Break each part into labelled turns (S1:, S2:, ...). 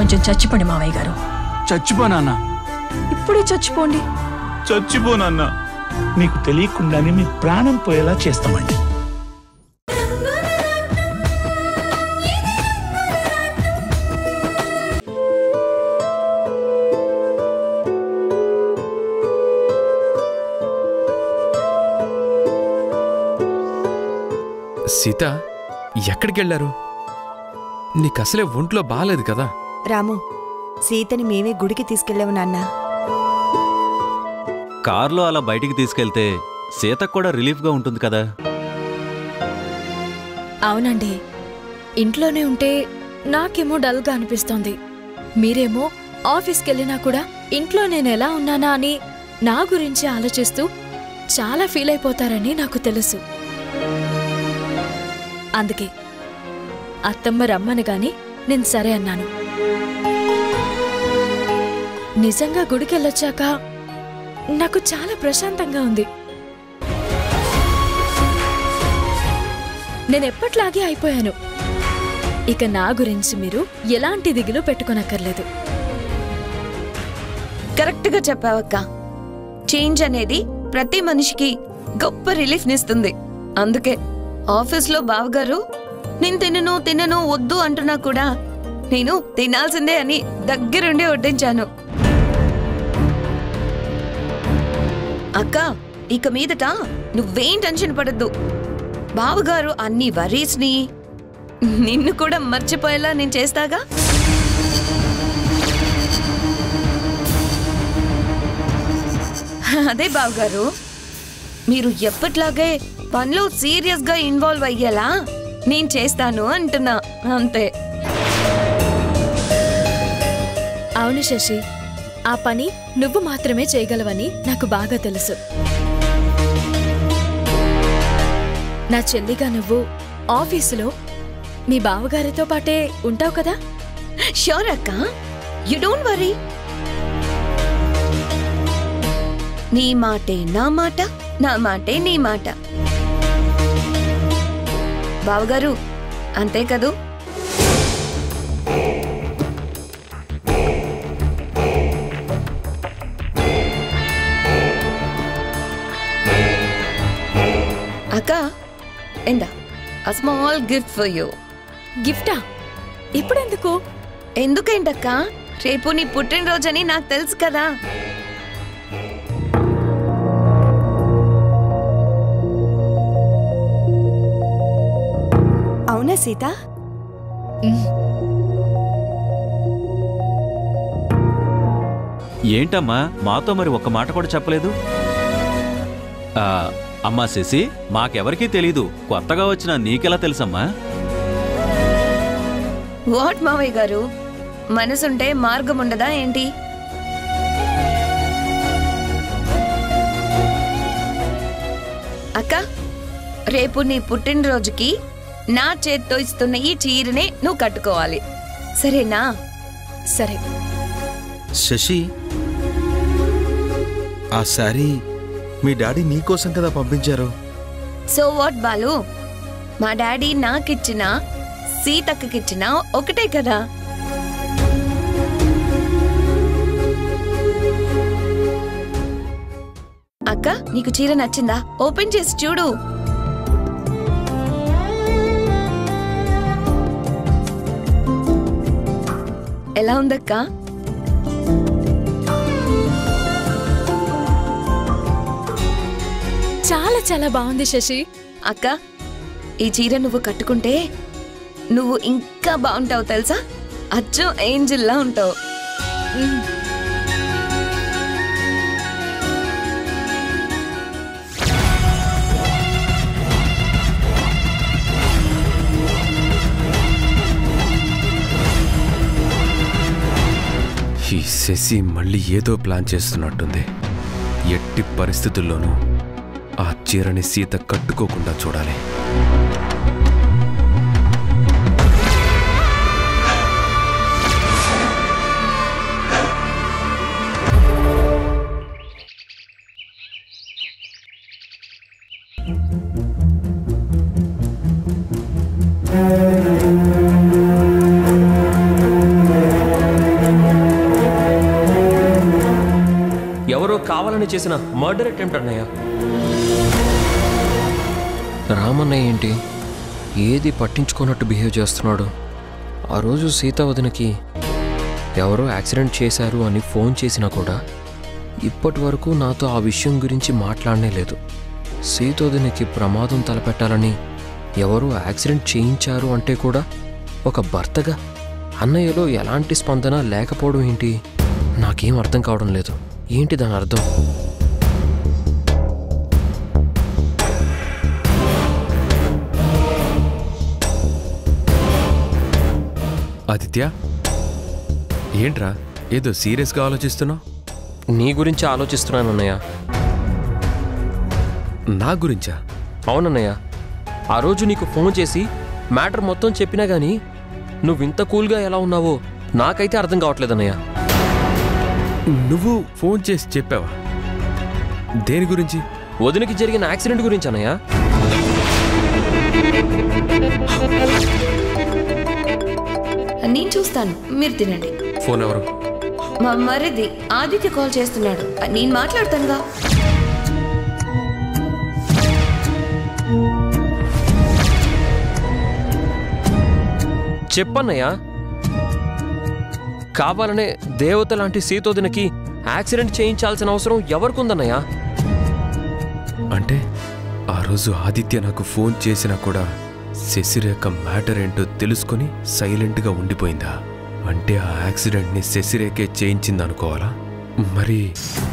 S1: కొంచెం చచ్చిపోండి మావయ్య గారు.
S2: చచ్చిపోనా?
S1: ఇప్పుడే చచ్చిపోండి.
S2: చచ్చిపోనన్నా. మీకు తెలియకుండానే మీ ప్రాణం పోయేలా చేస్తామండి.
S3: సీత, ఎక్కడికెళ్లారు? నీకసలే ఒంట్లో బాలేదు కదా.
S4: రాము, సీతని మేమే గుడికి తీసుకెళ్ళావు నాన్న.
S5: కార్లో అలా బయటికి తీసుకెళ్తే సీతకు కూడా రిలీఫ్గా ఉంటుంది కదా.
S6: అవునండి, ఇంట్లోనే ఉంటే నాకేమో డల్గా అనిపిస్తోంది. మీరేమో ఆఫీస్కెళ్ళినా కూడా ఇంట్లో నేనెలా ఉన్నానా అని నా గురించి ఆలోచిస్తూ చాలా ఫీల్ అయిపోతారని నాకు తెలుసు. అందుకే అత్తమ్మ రమ్మని గాని నేను సరే అన్నాను. నిజంగా గుడికెళ్ళొచ్చాక నాకు చాలా ప్రశాంతంగా ఉంది. నేనెప్పట్లాగే అయిపోయాను. ఇక నా గురించి మీరు ఎలాంటి దిగులు పెట్టుకోనక్కర్లేదు.
S4: కరెక్ట్గా చెప్పావక్క. చేంజ్ అనేది ప్రతి మనిషికి గొప్ప రిలీఫ్ నిస్తుంది. అందుకే ఆఫీస్లో బావగారు నేను తినను వద్దు అంటున్నా కూడా నేను తినాల్సిందే అని దగ్గరుండి వడ్డించాను. అక్క, ఇక మీదట నువ్వేం టెన్షన్ పడద్దు. బావగారు అన్ని వరీస్ని నిన్ను కూడా మర్చిపోయేలా నేను చేస్తాగా. అదే బావగారు, మీరు ఎప్పట్లాగే పనిలో సీరియస్గా ఇన్వాల్వ్ అయ్యేలా నేను చేస్తాను అంటున్నా, అంతే.
S6: అవును శశి, ఆ పని నువ్వు మాత్రమే చేయగలవని నాకు బాగా తెలుసు. నా చెల్లిగా నువ్వు ఆఫీసులో మీ బావగారితో పాటే ఉంటావు కదా?
S4: షూర్ అక్క, యు డోంట్ వరీ. నీ మాటే నా మాట, నా మాటే నీ మాట. బావగారు అంతే కదూ? అక్క, ఎందా a small gift for you.
S6: గిఫ్టా? ఇప్పుడెందుకు?
S4: ఎందుకేంటక్క, రేపు నీ పుట్టినరోజని నాకు తెలుసు కదా. అవునా సీత?
S5: ఏంటమ్మా మాతో మరి ఒక్క మాట కూడా చెప్పలేదు? అమ్మా శశి, మాకెవరికీ తెలీదు, కొత్తగా వచ్చిన నీకెలా తెలుసమ్మా?
S4: వాట్ మావయ్య గారు, మనసుంటే మార్గం ఉండదా ఏంటి? అక్క, రేపు నీ పుట్టినరోజుకి నా చేత్తో ఇస్తున్న ఈ చీరనే నువ్వు కట్టుకోవాలి, సరేనా?
S6: సరే.
S7: శశి, ఆ శారీ మీ డాడీ నీకోసం కదా పంపించారు.
S4: సో వాట్ బాలు, మా డాడీ నాకిచ్చినా సీతక్కకిచ్చినా ఒకటే కదా. అక్క, నీకు చీర నచ్చిందా? ఓపెన్ చేసి చూడు. ఎలా ఉందక్క?
S6: చాలా చాలా బాగుంది శశి.
S4: అక్క, ఈ చీర నువ్వు కట్టుకుంటే నువ్వు ఇంకా బాగుంటావు తెలుసా, అచ్చం ఏంజిల్లా ఉంటావు.
S3: ఈ శశి మళ్ళీ ఏదో ప్లాన్ చేస్తున్నట్టుంది. ఎట్టి పరిస్థితుల్లోనూ ఆ చీరని సీత కట్టుకోకుండా చూడాలి.
S8: కావాలని చేసిన మర్డర్ అటెంప్ట్ అన్నయ్య. రామన్నయ్య ఏంటి ఏది పట్టించుకున్నట్టు బిహేవ్ చేస్తున్నాడు? ఆ రోజు సీత వదినకి ఎవరో యాక్సిడెంట్ చేశారు అని ఫోన్ చేసినా కూడా ఇప్పటి వరకు నాతో ఆ విషయం గురించి మాట్లాడనే లేదు. సీత వదినకి ప్రమాదం తలపెట్టాలని ఎవరో యాక్సిడెంట్ చేయించారు అంటే కూడా ఒక భర్తగా అన్నయ్యలో ఎలాంటి స్పందన లేకపోవడం ఏంటి? నాకేం అర్థం కావడం లేదు. ఏంటి దాని అర్థం?
S3: ఆదిత్య, ఏంట్రా ఏదో సీరియస్గా ఆలోచిస్తున్నావు?
S8: నీ గురించి ఆలోచిస్తున్నాను అన్నయ్య.
S3: నా గురించా?
S8: అవునన్నయ్య, ఆ రోజు నీకు ఫోన్ చేసి మ్యాటర్ మొత్తం చెప్పినా గానీ నువ్వింత కూల్గా ఎలా ఉన్నావో నాకైతే అర్థం కావట్లేదన్నయ్య.
S3: నువ్వు ఫోన్ చేసి చెప్పావా? దేని గురించి?
S8: వదినకి జరిగిన యాక్సిడెంట్ గురించి అన్నయ్య.
S4: నేను చూస్తాను, మీరు తినండి.
S3: ఫోన్ ఎవరు?
S4: మా మరిది ఆదిత్య కాల్ చేస్తున్నాడు, నేను మాట్లాడతానుగా.
S8: చెప్పన్నయ్య, కావాలనే దేవత లాంటి సీతోదినకి యాక్సిడెంట్ చేయించాల్సిన అవసరం ఎవరికుందన్నయ్య?
S3: అంటే ఆ రోజు ఆదిత్య నాకు ఫోన్ చేసినా కూడా శశిరేఖ మ్యాటర్ ఏంటో తెలుసుకొని సైలెంట్గా ఉండిపోయిందా? అంటే ఆ యాక్సిడెంట్ని శశిరేఖే చేయించిందనుకోవాలా? మరి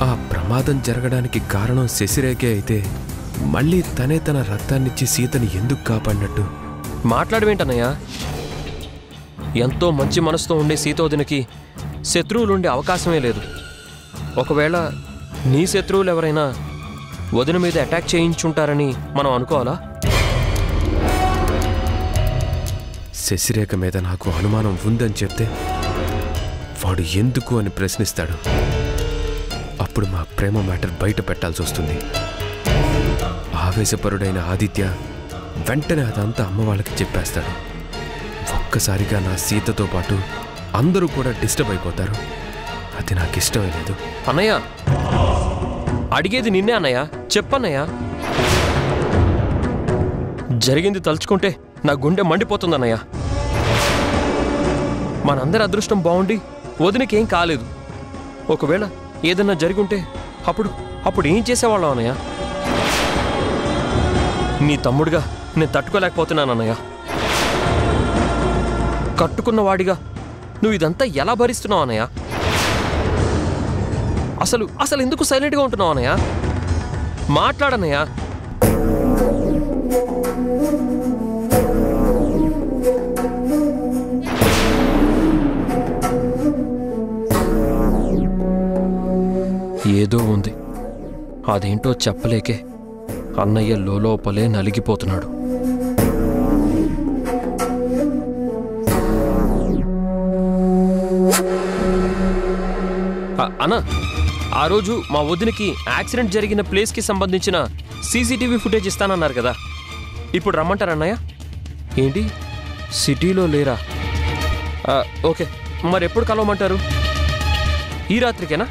S3: ఆ ప్రమాదం జరగడానికి కారణం శశిరేఖే అయితే మళ్ళీ తనే తన రక్తాన్నిచ్చి సీతని ఎందుకు కాపాడినట్టు?
S8: మాట్లాడవేంటన్నయ్య? ఎంతో మంచి మనసుతో ఉండే సీతోదినకి శత్రువులుండే అవకాశమే లేదు. ఒకవేళ నీ శత్రువులు ఎవరైనా వదిన మీద అటాక్ చేయించుంటారని మనం అనుకోవాలా?
S3: శశిరేఖ మీద నాకు అనుమానం ఉందని చెప్తే వాడు ఎందుకు అని ప్రశ్నిస్తాడు. అప్పుడు మా ప్రేమ మ్యాటర్ బయట పెట్టాల్సి వస్తుంది. ఆవేశపరుడైన ఆదిత్య వెంటనే అదంతా అమ్మ వాళ్ళకి చెప్పేస్తాడు. ఒక్కసారిగా నా సీతతో పాటు అందరూ కూడా డిస్టర్బ్ అయిపోతారు. అది నాకు ఇష్టమే లేదు.
S8: అన్నయ్య, అడిగేది నిన్నే అన్నయ్య, చెప్పన్నయ్య. జరిగింది తలుచుకుంటే నా గుండె మండిపోతుందన్నయ్య. మనందరి అదృష్టం బాగుండి వదినకేం కాలేదు. ఒకవేళ ఏదన్నా జరుగుంటే అప్పుడు ఏం చేసేవాళ్ళం అన్నయ్య? నీ తమ్ముడిగా నేను తట్టుకోలేకపోతున్నాను అన్నయ్య. కట్టుకున్న వాడిగా నువ్వు ఇదంతా ఎలా భరిస్తున్నావు అన్నయ్య? అసలు ఎందుకు సైలెంట్గా ఉంటున్నావు అన్నయ్య? మాట్లాడన్నయ్య. ఏదో ఉంది, అదేంటో చెప్పలేకే అన్నయ్య లోపలే నలిగిపోతున్నాడు. అన్న, ఆ రోజు మా వదినకి యాక్సిడెంట్ జరిగిన ప్లేస్కి సంబంధించిన సీసీటీవీ ఫుటేజ్ ఇస్తానన్నారు కదా, ఇప్పుడు రమ్మంటారన్నయ్య? ఏంటి, సిటీలో లేరా? ఓకే, మరి ఎప్పుడు కలవమంటారు? ఈ రాత్రికేనా?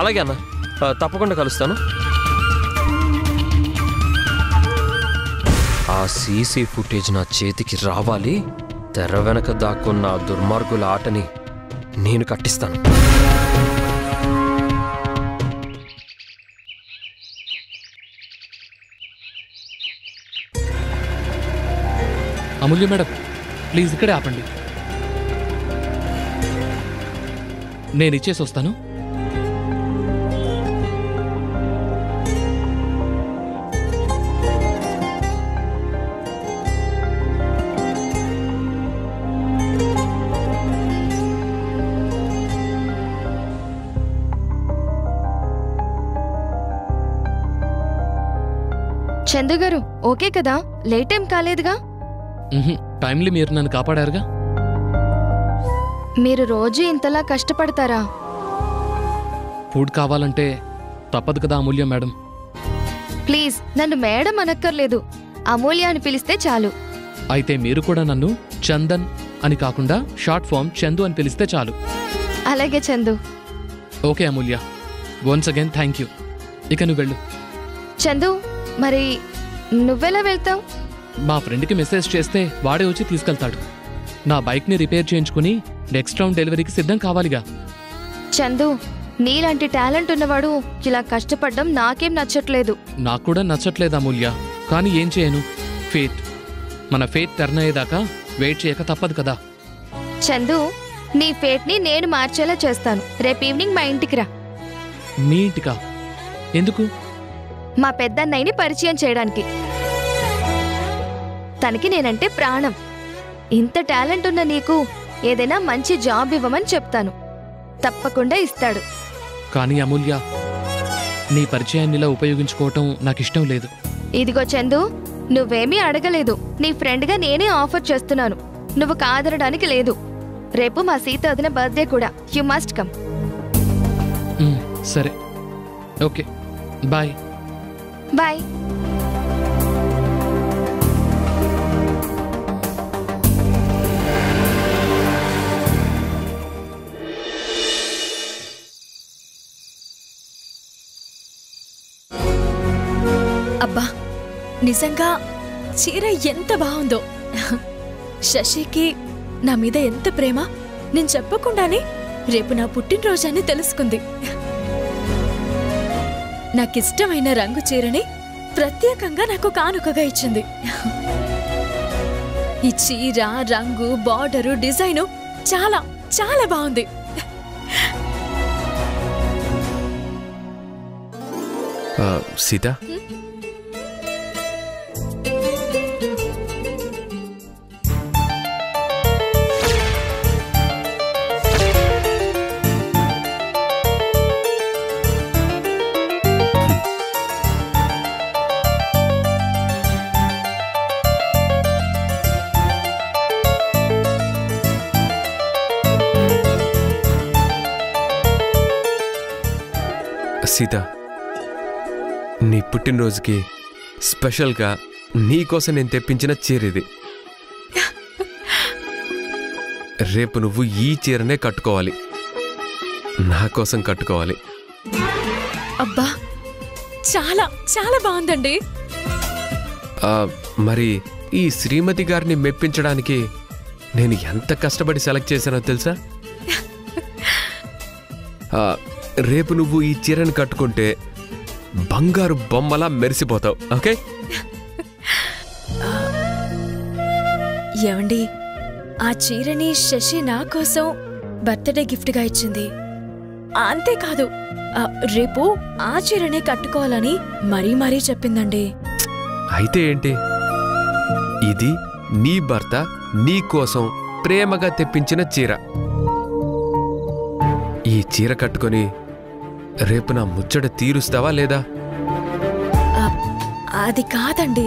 S8: అలాగే అన్న, తప్పకుండా కలుస్తాను. ఆ సీసీ ఫుటేజ్ నా చేతికి రావాలి. తెర వెనక దాక్కున్న ఆ దుర్మార్గుల ఆటని నేను కట్టిస్తాను.
S9: అమూల్య మేడం, ప్లీజ్ ఇక్కడే ఆపండి. నేను ఇచ్చేసి వస్తాను.
S6: చందు గారు ఓకే కదా? లేట్ ఏం కాలేదుగా?
S9: టైమ్లీ మీరు నన్ను కాపాడారుగా.
S6: మీరు రోజు ఇంతలా కష్టపడతారా?
S9: ఫుడ్ కావాలంటే తప్పదు కదా అమూల్య మేడం.
S6: ప్లీజ్ నన్ను మేడం అనక్కర్లేదు, అమూల్య అని పిలిస్తే చాలు.
S9: అయితే మీరు కూడా నన్ను చందన్ అని కాకుండా షార్ట్ ఫామ్ చందు అని పిలిస్తే చాలు.
S6: అలాగే Chandu.
S9: Okay Amulya, once again thank you. ఇక నువ్వు వెళ్ళు.
S6: చందు, మరి నువ్వెలా వెళ్తావు?
S9: మా ఫ్రెండ్కి మెసేజ్ చేస్తే వాడే వచ్చి తీసుకెళ్తాడు. నా బైక్ని రిపేర్ చేయించుకుని నెక్స్ట్ రౌండ్ డెలివరీకి సిద్ధం కావాలిగా.
S6: చందు, నీలాంటి టాలెంట్ ఉన్నవాడు ఇలా కష్టపడ్డం నాకేం నచ్చట్లేదు.
S9: నాకు కూడా నచ్చట్లేదు అమూల్య, కానీ ఏం చేయను, ఫేట్. మన ఫేట్ టర్న్ అయ్యేదాకా వెయిట్ చేయక తప్పదు కదా.
S6: చందు, నీ ఫేట్ని నేను మార్చేలా చేస్తాను. రేపు ఈవినింగ్ మా ఇంటికి రా.
S9: మీ ఇంటికా? ఎందుకు?
S6: మా పెద్దన్నయ్యని పరిచయం చేయడానికి. తనకి నేనంటే ప్రాణం. ఇంత టాలెంట్ ఉన్న నీకు ఏదైనా మంచి జాబ్ ఇవ్వమని చెప్తాను, తప్పకుండా ఇస్తాడు.
S9: కానీ అమూల్య, నీ పరిచయాన్ని ఇలా ఉపయోగించుకోవటం నాకిష్టం లేదు.
S6: ఇదిగో చందు, నువ్వేమీ అడగలేదు. నీ ఫ్రెండ్గా నేనే ఆఫర్ చేస్తున్నాను. నువ్వు కాదనడానికి లేదు. రేపు మా సీత వదిన బర్త్డే కూడా. You must come.
S9: సరే, ఓకే, బాయ్.
S6: బాయ్.
S1: అబ్బా, నిజంగా చీర ఎంత బాగుందో. శశికి నా మీద ఎంత ప్రేమ నేను చెప్పకుండానే రేపు నా పుట్టినరోజని తెలుసుకుంది. నాకిష్టమైన రంగు చీరని ప్రత్యేకంగా నాకు కానుకగా ఇచ్చింది. ఈ చీర రంగు, బార్డరు, డిజైను చాలా చాలా బాగుంది.
S3: సీత, సీత, నీ పుట్టినరోజుకి స్పెషల్గా నీకోసం నేను తెప్పించిన చీర ఇది. రేపు నువ్వు ఈ చీరనే కట్టుకోవాలి, నా కోసం కట్టుకోవాలి.
S1: అబ్బా, చాలా చాలా బాగుందండి.
S3: మరి ఈ శ్రీమతి గారిని మెప్పించడానికి నేను ఎంత కష్టపడి సెలెక్ట్ చేశానో తెలుసా? రేపు నువ్వు ఈ చీరను కట్టుకుంటే బంగారు బొమ్మలా మెరిసిపోతావు. ఓకే?
S1: ఏమండి, ఆ చీరని శశి నా కోసం బర్త్డే గిఫ్ట్గా ఇచ్చింది. అంతేకాదు, రేపు ఆ చీరనే కట్టుకోవాలని మరీ మరీ చెప్పిందండి.
S3: అయితే ఏంటి, ఇది నీ భర్త నీ కోసం ప్రేమగా తెప్పించిన చీర. ఈ చీర కట్టుకొని రేపు నా ముచ్చట తీరుస్తావా లేదా?
S1: అది కాదండి,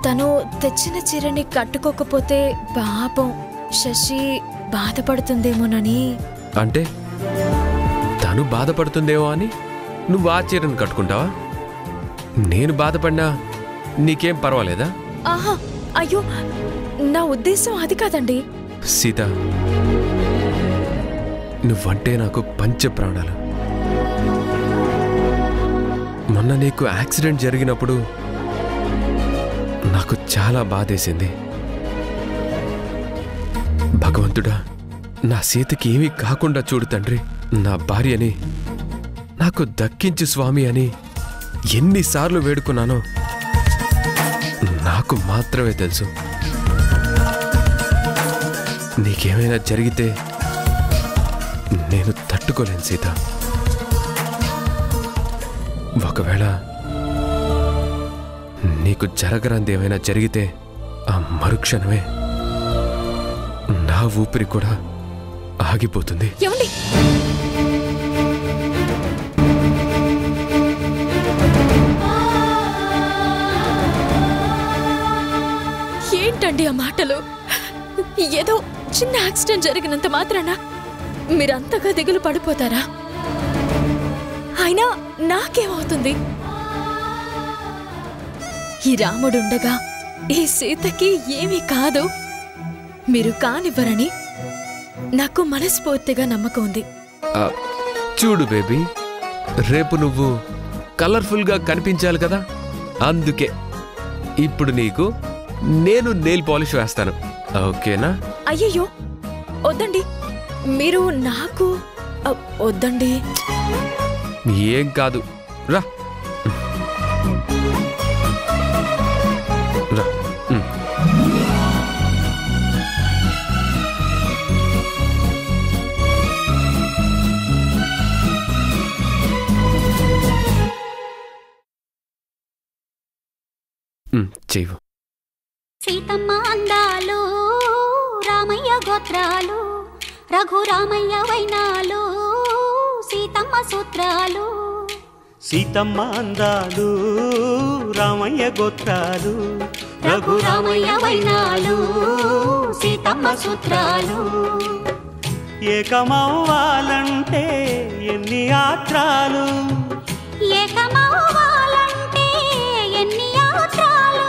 S1: తను తెచ్చిన చీరని కట్టుకోకపోతే పాపం శశి బాధపడుతుందేమోనని.
S3: అంటే తను బాధపడుతుందేమో అని నువ్వు ఆ చీరను కట్టుకుంటావా? నేను బాధపడినా నీకేం పర్వాలేదా?
S1: ఆహా, అయ్యో, నా ఉద్దేశం అది కాదండి.
S3: సీత, నువ్వంటే నాకు పంచ ప్రాణాలు. మొన్న నీకు యాక్సిడెంట్ జరిగినప్పుడు నాకు చాలా బాధేసింది. భగవంతుడా, నా సీతకి ఏమీ కాకుండా చూడు తండ్రి. నా భార్యని నాకు దక్కించు స్వామి అని ఎన్నిసార్లు వేడుకున్నానో నాకు మాత్రమే తెలుసు. నీకేమైనా జరిగితే నేను తట్టుకోలేను సీత. ఒకవేళ నీకు జరగరాంది ఏమైనా జరిగితే ఆ మరుక్షణమే నా ఊపిరి కూడా ఆగిపోతుంది.
S1: ఏమండి, ఏంటండి ఆ మాటలు? ఏదో చిన్న యాక్సిడెంట్ జరిగినంత మాత్రాన మీరంతగా దిగులు పడిపోతారా? అయినా నాకేమవుతుంది? ఈ రాముడుండగా ఈ సీతకి ఏమీ కాదు. మీరు కానివ్వరని నాకు మనస్ఫూర్తిగా నమ్మకం ఉంది.
S3: చూడు బేబీ, రేపు నువ్వు కలర్ఫుల్గా కనిపించాలి కదా, అందుకే ఇప్పుడు నీకు నేను నెయిల్ పాలిష్ వేస్తాను, ఓకేనా?
S1: అయ్యయ్యో వద్దండి, మీరు నాకు వద్దండి.
S3: ఏం కాదు, రా రా. చెయ్యి.
S10: సీతమ్మ అందాలు, రామయ్య గోత్రాలు, రఘురామయ్య వైనాలు, సీతమ్మ సూత్రాలు.
S11: సీతమ్మ అందాలు, రామయ్య గోత్రాలు, రఘురామయ్య వైనాలు, సీతమ్మ సూత్రాలు. ఏకమవ్వాలంటే ఎన్ని యాత్రాలు,
S10: ఏకమవ్వాలంటే ఎన్ని యాత్రాలు,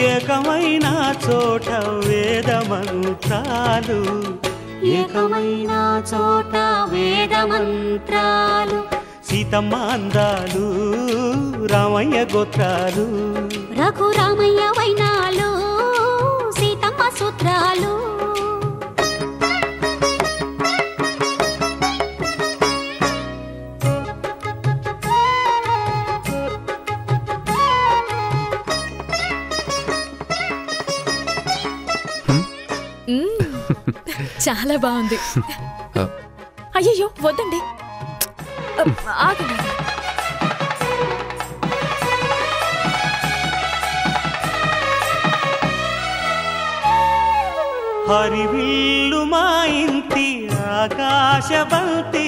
S11: ఏకమైన చోట వేద మంత్రాలు,
S10: ఏకమైన చోట వేద మంత్రాలు.
S11: సీతమ్మ అందాలు, రామయ్య గోత్రాలు,
S10: రఘురామయ్య వైనాలు, సీతమ్మ సూత్రాలు.
S1: చాలా బాగుంది. అయ్యయ్యో వద్దండి, ఆగండి.
S11: హరివిల్లు మా ఇంటి ఆకాశబంతి,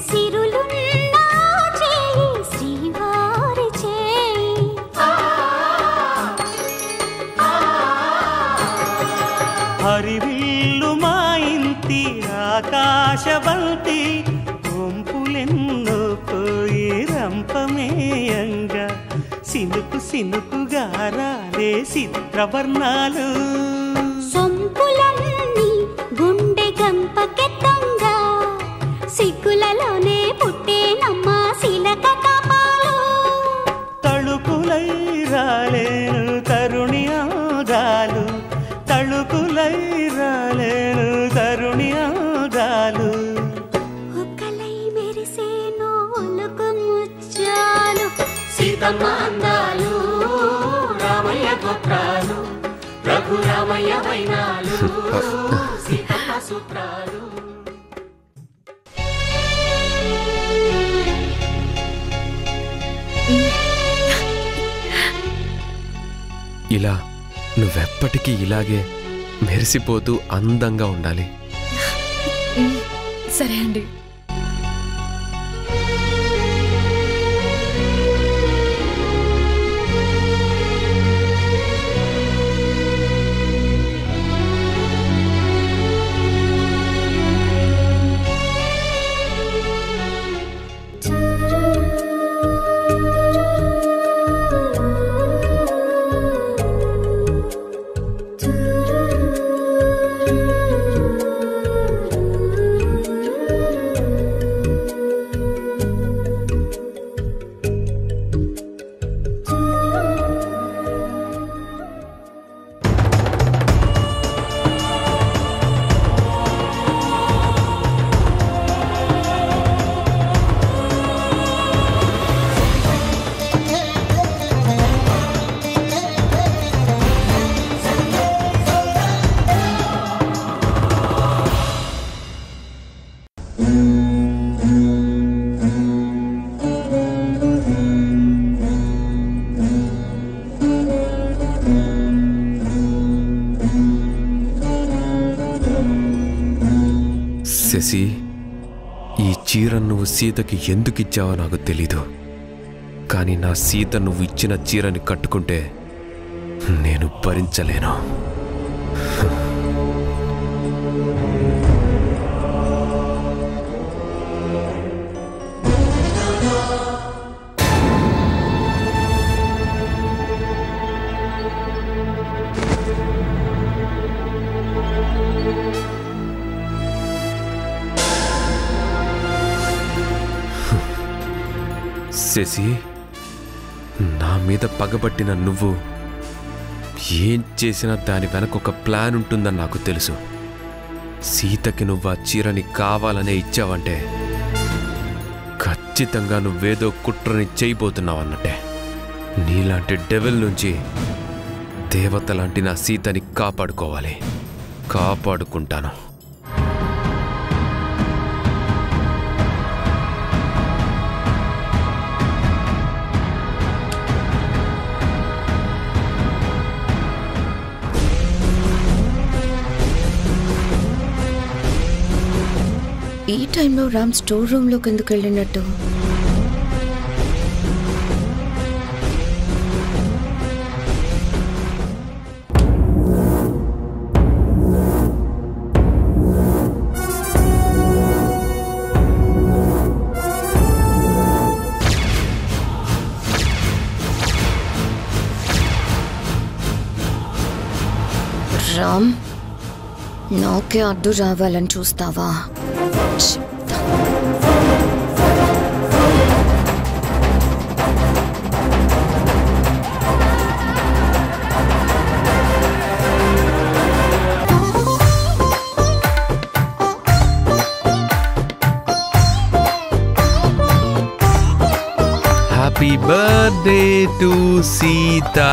S10: సిరులున్న చేయి శ్రీవారి చేయి,
S11: హరివిల్లు మా ఇంటి ఆకాశబంతి. ఒంపులెన్నో పోయి రంపమేయంగా, సినుకు సినుకుగా రాలే చిత్రవర్ణాలు.
S10: సొంపులన్నీ గుండె గంపకెత్తంగా, సిగ్గులలోనే పుట్టేనమ్మ శిలక కపాలు.
S11: తళుకులై రాలేను తరుణి అందాలు, తళుకులై రాలేను తరుణి అందాలు.
S10: ఒక్కలై మెరిసేను ఒలుకు ముచ్చాలు.
S11: సీతమ్మ అందాలు, రామయ్య గోత్రాలు, రఘురామయ్య వైనాలు, సీతమ్మ సూత్రాలు.
S3: ఇలా నువ్వెప్పటికీ ఇలాగే మెరిసిపోతూ అందంగా ఉండాలి.
S1: సరే అండి.
S3: శశి, ఈ చీర నువ్వు సీతకి ఎందుకు ఇచ్చావో నాకు తెలీదు, కానీ నా సీత నువ్వు ఇచ్చిన చీరని కట్టుకుంటే నేను భరించలేను. శశి, నా మీద పగబట్టిన నువ్వు ఏం చేసినా దాని వెనక ఒక ప్లాన్ ఉంటుందని నాకు తెలుసు. సీతకి నువ్వు ఆ చీరని కావాలనే ఇచ్చావంటే ఖచ్చితంగా నువ్వేదో కుట్రని చేయబోతున్నావన్నట్టే. నీలాంటి డెవిల్ నుంచి దేవత లాంటి నా సీతని కాపాడుకోవాలి. కాపాడుకుంటాను.
S4: ఈ టైంలో రామ్ స్టోర్ రూమ్లోకి ఎందుకు వెళ్ళినట్టు? రామ్, నాకే అడ్డు రావాలని చూస్తావా?
S3: Happy birthday to Sita.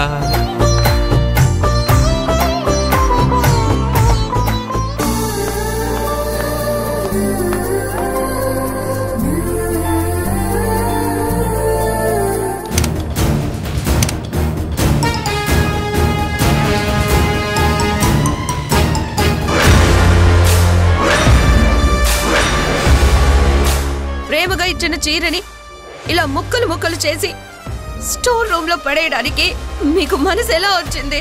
S4: ప్రేమగా ఇచ్చిన చీరని ఇలా ముక్కలు ముక్కలు చేసి స్టోర్ రూమ్ లో పడేయడానికి మీకు మనసు ఎలా వచ్చింది?